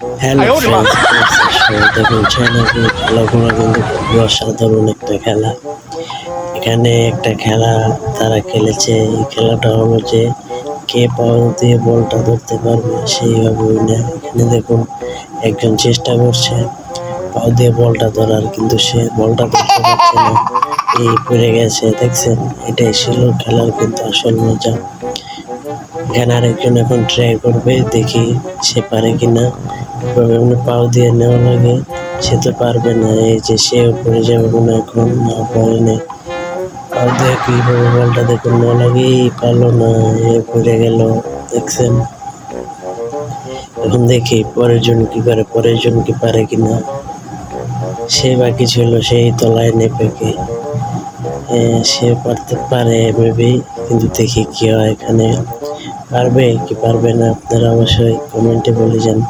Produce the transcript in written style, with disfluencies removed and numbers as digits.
Hello friends, দেখুন চায়নাকে খেলাধুলা কিন্তু খুবই অসাধারণ একটা খেলা। এখানে একটা খেলা তারা খেলেছে। এই খেলাটা হলো যে কে পাও দিয়ে বলটা ধরতে পারবে সেই হবে উইনার। এখানে দেখুন একজন চেষ্টা করছে পাও দিয়ে বলটা ধরার, কিন্তু সে বলটা ধরতে পারছে না, এই পড়ে গেছে। দেখছেন, এটাই ছিল খেলার কিন্তু আসল মজা। এখানে আরেকজন এখন ট্রাই করবে, দেখি সে পারে কিনা। এমনি পাও দিয়ে নেওয়া লাগে, সে তো পারবে না। এই যে সে উপরে যাবে মনে এখন, না পারে না। পাও দিয়ে কিভাবে বলটা দেখুন নেওয়া লাগে, পারলো না, এ পড়ে গেল। দেখছেন, এখন দেখি পরের জন কি করে, পরের জন কি পারে কিনা। সে বাকি ছিল, সেই তলায় নেপেকে সে পারতে পারে মেবি, কিন্তু দেখি কি হয়। এখানে পারবে কি পারবে না আপনারা অবশ্যই কমেন্টে বলে যান।